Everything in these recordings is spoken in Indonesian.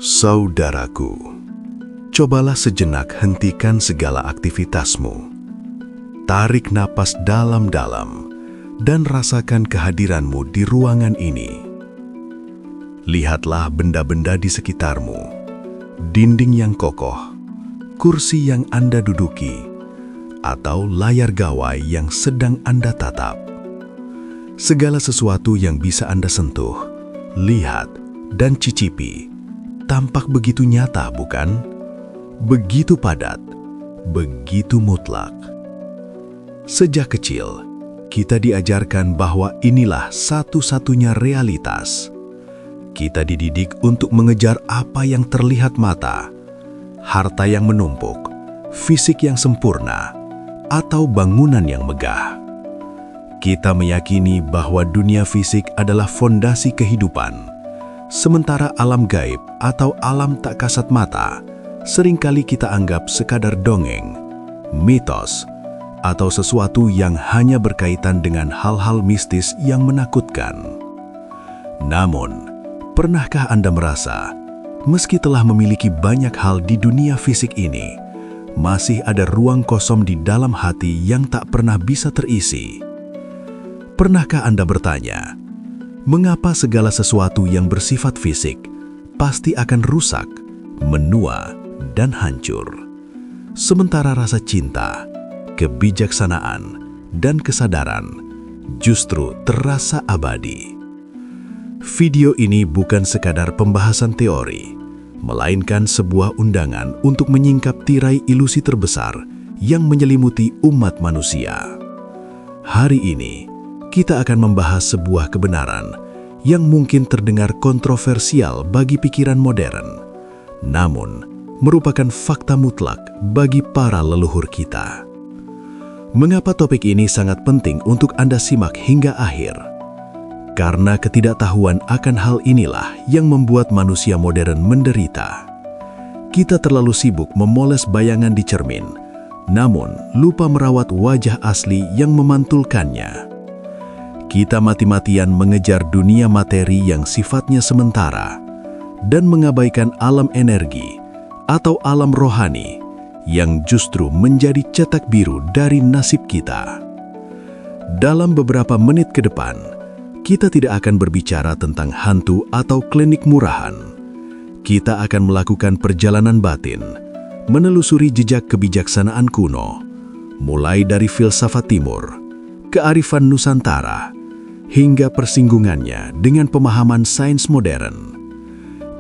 Saudaraku, cobalah sejenak hentikan segala aktivitasmu. Tarik napas dalam-dalam dan rasakan kehadiranmu di ruangan ini. Lihatlah benda-benda di sekitarmu, dinding yang kokoh, kursi yang Anda duduki, atau layar gawai yang sedang Anda tatap. Segala sesuatu yang bisa Anda sentuh, lihat, dan cicipi, tampak begitu nyata, bukan? Begitu padat, begitu mutlak. Sejak kecil, kita diajarkan bahwa inilah satu-satunya realitas. Kita dididik untuk mengejar apa yang terlihat mata, harta yang menumpuk, fisik yang sempurna, atau bangunan yang megah. Kita meyakini bahwa dunia fisik adalah fondasi kehidupan, sementara alam gaib atau alam tak kasat mata seringkali kita anggap sekadar dongeng, mitos, atau sesuatu yang hanya berkaitan dengan hal-hal mistis yang menakutkan. Namun, pernahkah Anda merasa, meski telah memiliki banyak hal di dunia fisik ini, masih ada ruang kosong di dalam hati yang tak pernah bisa terisi? Pernahkah Anda bertanya, mengapa segala sesuatu yang bersifat fisik pasti akan rusak, menua, dan hancur, sementara rasa cinta, kebijaksanaan, dan kesadaran justru terasa abadi? Video ini bukan sekadar pembahasan teori, melainkan sebuah undangan untuk menyingkap tirai ilusi terbesar yang menyelimuti umat manusia. Hari ini, kita akan membahas sebuah kebenaran yang mungkin terdengar kontroversial bagi pikiran modern, namun merupakan fakta mutlak bagi para leluhur kita. Mengapa topik ini sangat penting untuk Anda simak hingga akhir? Karena ketidaktahuan akan hal inilah yang membuat manusia modern menderita. Kita terlalu sibuk memoles bayangan di cermin, namun lupa merawat wajah asli yang memantulkannya. Kita mati-matian mengejar dunia materi yang sifatnya sementara dan mengabaikan alam energi atau alam rohani yang justru menjadi cetak biru dari nasib kita. Dalam beberapa menit ke depan, kita tidak akan berbicara tentang hantu atau klinik murahan. Kita akan melakukan perjalanan batin, menelusuri jejak kebijaksanaan kuno, mulai dari filsafat timur, kearifan Nusantara, hingga persinggungannya dengan pemahaman sains modern.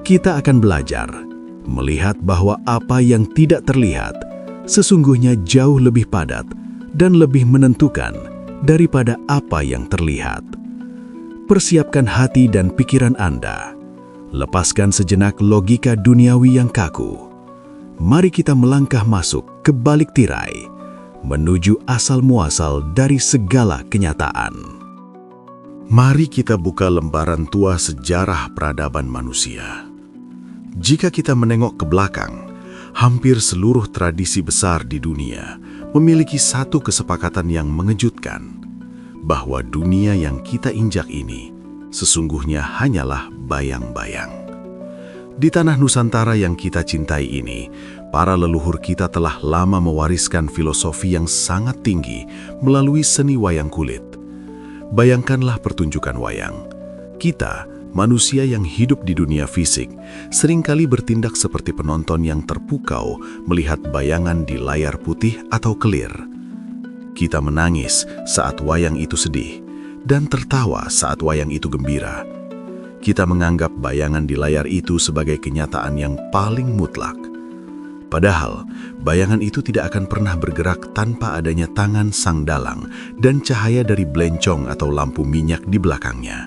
Kita akan belajar melihat bahwa apa yang tidak terlihat sesungguhnya jauh lebih padat dan lebih menentukan daripada apa yang terlihat. Persiapkan hati dan pikiran Anda. Lepaskan sejenak logika duniawi yang kaku. Mari kita melangkah masuk ke balik tirai, menuju asal-muasal dari segala kenyataan. Mari kita buka lembaran tua sejarah peradaban manusia. Jika kita menengok ke belakang, hampir seluruh tradisi besar di dunia memiliki satu kesepakatan yang mengejutkan, bahwa dunia yang kita injak ini sesungguhnya hanyalah bayang-bayang. Di tanah Nusantara yang kita cintai ini, para leluhur kita telah lama mewariskan filosofi yang sangat tinggi melalui seni wayang kulit. Bayangkanlah pertunjukan wayang. Kita, manusia yang hidup di dunia fisik, seringkali bertindak seperti penonton yang terpukau melihat bayangan di layar putih atau kelir. Kita menangis saat wayang itu sedih, dan tertawa saat wayang itu gembira. Kita menganggap bayangan di layar itu sebagai kenyataan yang paling mutlak. Padahal, bayangan itu tidak akan pernah bergerak tanpa adanya tangan sang dalang dan cahaya dari blencong atau lampu minyak di belakangnya.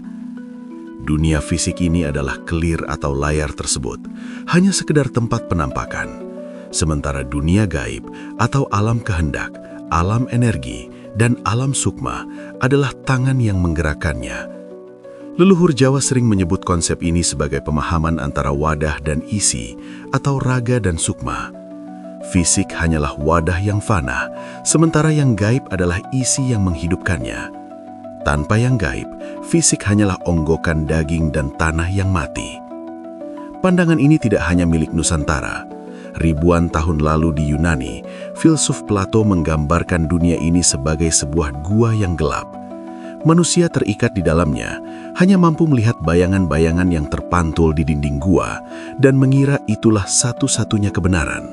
Dunia fisik ini adalah kelir atau layar tersebut, hanya sekedar tempat penampakan. Sementara dunia gaib atau alam kehendak, alam energi, dan alam sukma adalah tangan yang menggerakkannya. Leluhur Jawa sering menyebut konsep ini sebagai pemahaman antara wadah dan isi, atau raga dan sukma. Fisik hanyalah wadah yang fana, sementara yang gaib adalah isi yang menghidupkannya. Tanpa yang gaib, fisik hanyalah onggokan daging dan tanah yang mati. Pandangan ini tidak hanya milik Nusantara. Ribuan tahun lalu di Yunani, filsuf Plato menggambarkan dunia ini sebagai sebuah gua yang gelap. Manusia terikat di dalamnya, hanya mampu melihat bayangan-bayangan yang terpantul di dinding gua dan mengira itulah satu-satunya kebenaran.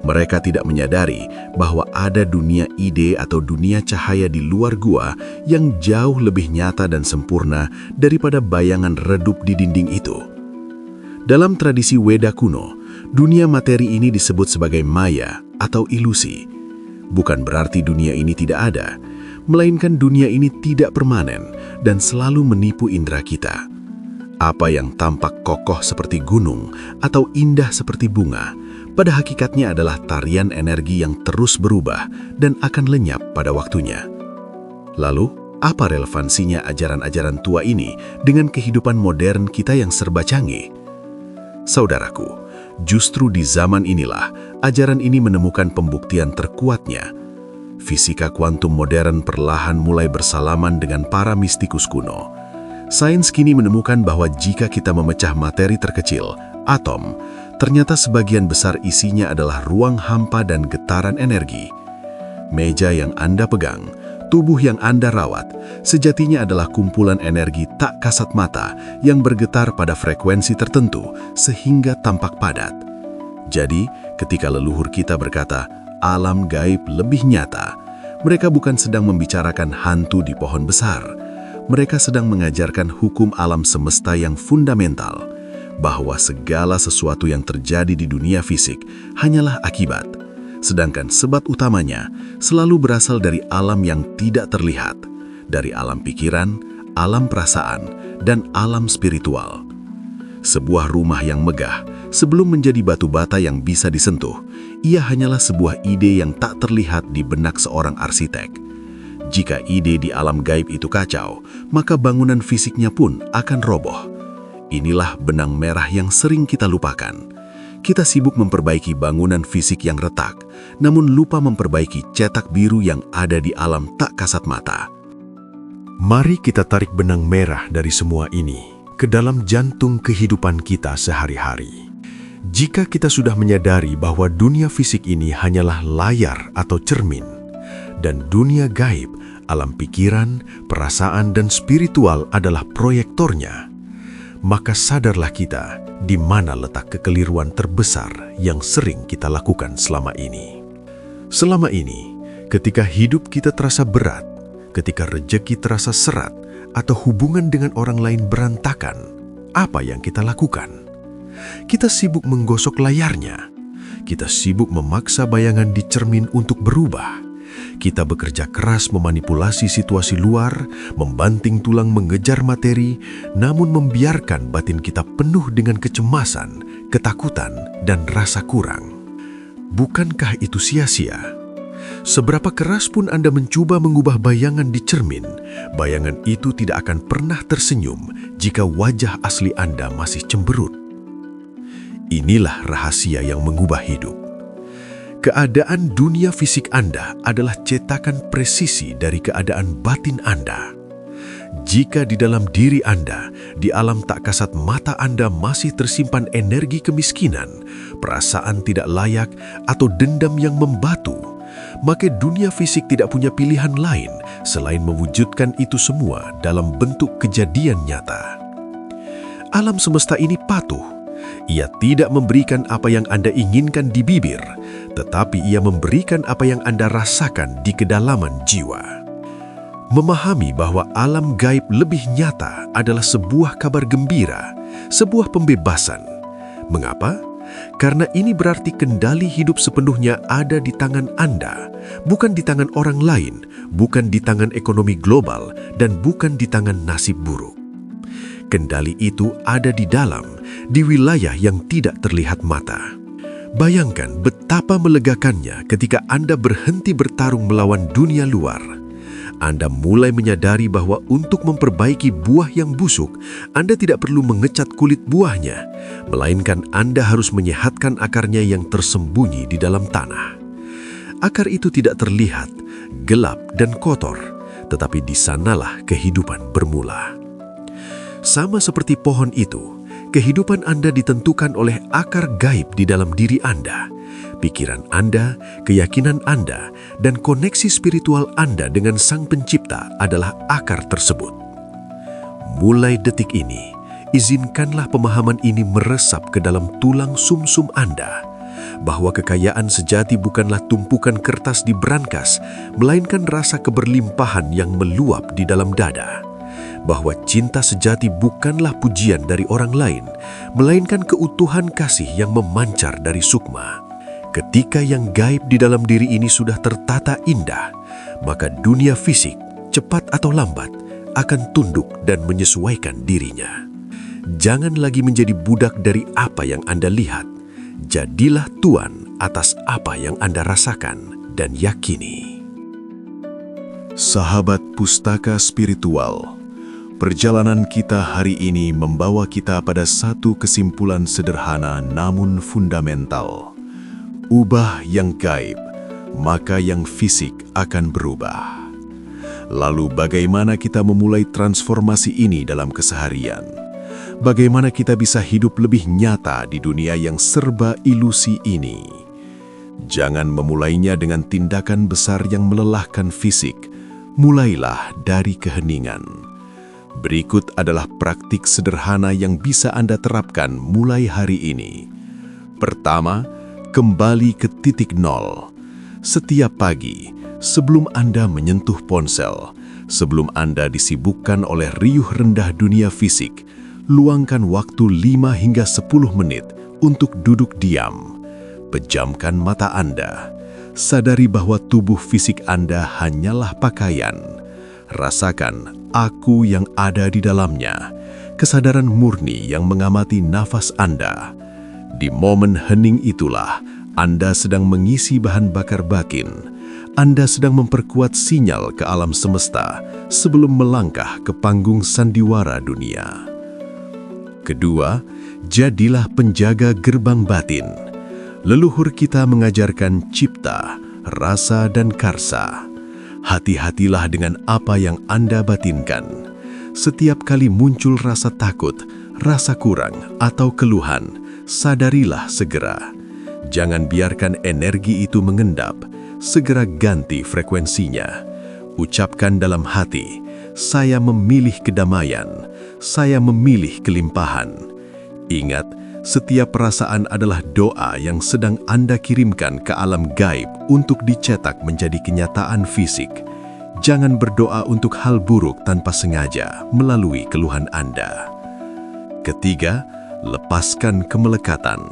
Mereka tidak menyadari bahwa ada dunia ide atau dunia cahaya di luar gua yang jauh lebih nyata dan sempurna daripada bayangan redup di dinding itu. Dalam tradisi Weda kuno, dunia materi ini disebut sebagai maya atau ilusi. Bukan berarti dunia ini tidak ada, melainkan dunia ini tidak permanen dan selalu menipu indera kita. Apa yang tampak kokoh seperti gunung atau indah seperti bunga, pada hakikatnya adalah tarian energi yang terus berubah dan akan lenyap pada waktunya. Lalu, apa relevansinya ajaran-ajaran tua ini dengan kehidupan modern kita yang serba canggih? Saudaraku, justru di zaman inilah ajaran ini menemukan pembuktian terkuatnya. Fisika kuantum modern perlahan mulai bersalaman dengan para mistikus kuno. Sains kini menemukan bahwa jika kita memecah materi terkecil, atom, ternyata sebagian besar isinya adalah ruang hampa dan getaran energi. Meja yang Anda pegang, tubuh yang Anda rawat, sejatinya adalah kumpulan energi tak kasat mata yang bergetar pada frekuensi tertentu sehingga tampak padat. Jadi, ketika leluhur kita berkata, alam gaib lebih nyata, mereka bukan sedang membicarakan hantu di pohon besar. Mereka sedang mengajarkan hukum alam semesta yang fundamental, bahwa segala sesuatu yang terjadi di dunia fisik hanyalah akibat, sedangkan sebab utamanya selalu berasal dari alam yang tidak terlihat, dari alam pikiran, alam perasaan, dan alam spiritual. Sebuah rumah yang megah, sebelum menjadi batu bata yang bisa disentuh, ia hanyalah sebuah ide yang tak terlihat di benak seorang arsitek. Jika ide di alam gaib itu kacau, maka bangunan fisiknya pun akan roboh. Inilah benang merah yang sering kita lupakan. Kita sibuk memperbaiki bangunan fisik yang retak, namun lupa memperbaiki cetak biru yang ada di alam tak kasat mata. Mari kita tarik benang merah dari semua ini ke dalam jantung kehidupan kita sehari-hari. Jika kita sudah menyadari bahwa dunia fisik ini hanyalah layar atau cermin, dan dunia gaib, alam pikiran, perasaan, dan spiritual adalah proyektornya, maka sadarlah kita di mana letak kekeliruan terbesar yang sering kita lakukan selama ini. Selama ini, ketika hidup kita terasa berat, ketika rejeki terasa serat, atau hubungan dengan orang lain berantakan, apa yang kita lakukan? Kita sibuk menggosok layarnya. Kita sibuk memaksa bayangan di cermin untuk berubah. Kita bekerja keras memanipulasi situasi luar, membanting tulang mengejar materi, namun membiarkan batin kita penuh dengan kecemasan, ketakutan, dan rasa kurang. Bukankah itu sia-sia? Seberapa keras pun Anda mencoba mengubah bayangan di cermin, bayangan itu tidak akan pernah tersenyum jika wajah asli Anda masih cemberut. Inilah rahasia yang mengubah hidup. Keadaan dunia fisik Anda adalah cetakan presisi dari keadaan batin Anda. Jika di dalam diri Anda, di alam tak kasat mata Anda masih tersimpan energi kemiskinan, perasaan tidak layak, atau dendam yang membatu, maka dunia fisik tidak punya pilihan lain selain mewujudkan itu semua dalam bentuk kejadian nyata. Alam semesta ini patuh. Ia tidak memberikan apa yang Anda inginkan di bibir, tetapi ia memberikan apa yang Anda rasakan di kedalaman jiwa. Memahami bahwa alam gaib lebih nyata adalah sebuah kabar gembira, sebuah pembebasan. Mengapa? Karena ini berarti kendali hidup sepenuhnya ada di tangan Anda, bukan di tangan orang lain, bukan di tangan ekonomi global, dan bukan di tangan nasib buruk. Kendali itu ada di dalam, di wilayah yang tidak terlihat mata. Bayangkan betapa melegakannya ketika Anda berhenti bertarung melawan dunia luar. Anda mulai menyadari bahwa untuk memperbaiki buah yang busuk, Anda tidak perlu mengecat kulit buahnya, melainkan Anda harus menyehatkan akarnya yang tersembunyi di dalam tanah. Akar itu tidak terlihat, gelap dan kotor, tetapi di sanalah kehidupan bermula. Sama seperti pohon itu, Kehidupan Anda ditentukan oleh akar gaib di dalam diri Anda. Pikiran Anda, keyakinan Anda, dan koneksi spiritual Anda dengan Sang Pencipta adalah akar tersebut. Mulai detik ini, izinkanlah pemahaman ini meresap ke dalam tulang sumsum Anda, bahwa kekayaan sejati bukanlah tumpukan kertas di brankas, melainkan rasa keberlimpahan yang meluap di dalam dada. Bahwa cinta sejati bukanlah pujian dari orang lain, melainkan keutuhan kasih yang memancar dari sukma. Ketika yang gaib di dalam diri ini sudah tertata indah, maka dunia fisik, cepat atau lambat, akan tunduk dan menyesuaikan dirinya. Jangan lagi menjadi budak dari apa yang Anda lihat. Jadilah tuan atas apa yang Anda rasakan dan yakini. Sahabat Pustaka Spiritual, perjalanan kita hari ini membawa kita pada satu kesimpulan sederhana namun fundamental. Ubah yang gaib, maka yang fisik akan berubah. Lalu bagaimana kita memulai transformasi ini dalam keseharian? Bagaimana kita bisa hidup lebih nyata di dunia yang serba ilusi ini? Jangan memulainya dengan tindakan besar yang melelahkan fisik. Mulailah dari keheningan. Berikut adalah praktik sederhana yang bisa Anda terapkan mulai hari ini. Pertama, kembali ke titik nol. Setiap pagi, sebelum Anda menyentuh ponsel, sebelum Anda disibukkan oleh riuh rendah dunia fisik, luangkan waktu 5 hingga 10 menit untuk duduk diam. Pejamkan mata Anda. Sadari bahwa tubuh fisik Anda hanyalah pakaian. Rasakan aku yang ada di dalamnya. Kesadaran murni yang mengamati nafas Anda. Di momen hening itulah, Anda sedang mengisi bahan bakar batin. Anda sedang memperkuat sinyal ke alam semesta sebelum melangkah ke panggung sandiwara dunia. Kedua, jadilah penjaga gerbang batin. Leluhur kita mengajarkan cipta, rasa, dan karsa. Hati-hatilah dengan apa yang Anda batinkan. Setiap kali muncul rasa takut, rasa kurang, atau keluhan, sadarilah segera. Jangan biarkan energi itu mengendap, segera ganti frekuensinya. Ucapkan dalam hati, saya memilih kedamaian, saya memilih kelimpahan. Ingat, setiap perasaan adalah doa yang sedang Anda kirimkan ke alam gaib untuk dicetak menjadi kenyataan fisik. Jangan berdoa untuk hal buruk tanpa sengaja melalui keluhan Anda. Ketiga, lepaskan kemelekatan.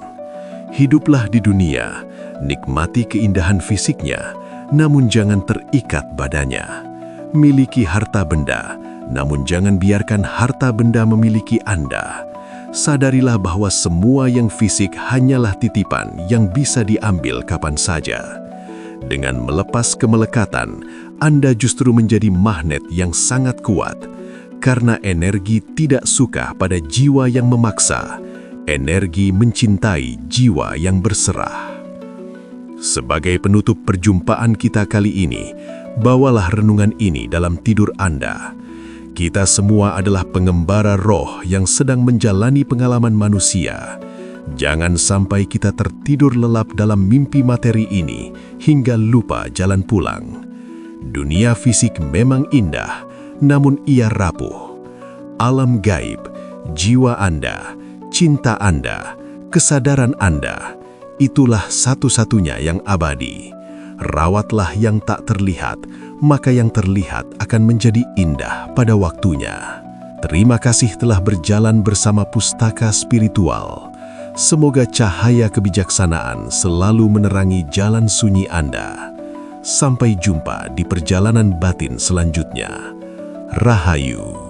Hiduplah di dunia, nikmati keindahan fisiknya, namun jangan terikat badannya. Miliki harta benda, namun jangan biarkan harta benda memiliki Anda. Sadarilah bahwa semua yang fisik hanyalah titipan yang bisa diambil kapan saja. Dengan melepas kemelekatan, Anda justru menjadi magnet yang sangat kuat. Karena energi tidak suka pada jiwa yang memaksa, energi mencintai jiwa yang berserah. Sebagai penutup perjumpaan kita kali ini, bawalah renungan ini dalam tidur Anda. Kita semua adalah pengembara roh yang sedang menjalani pengalaman manusia. Jangan sampai kita tertidur lelap dalam mimpi materi ini hingga lupa jalan pulang. Dunia fisik memang indah, namun ia rapuh. Alam gaib, jiwa Anda, cinta Anda, kesadaran Anda, itulah satu-satunya yang abadi. Rawatlah yang tak terlihat, maka yang terlihat akan menjadi indah pada waktunya. Terima kasih telah berjalan bersama Pustaka Spiritual. Semoga cahaya kebijaksanaan selalu menerangi jalan sunyi Anda. Sampai jumpa di perjalanan batin selanjutnya. Rahayu.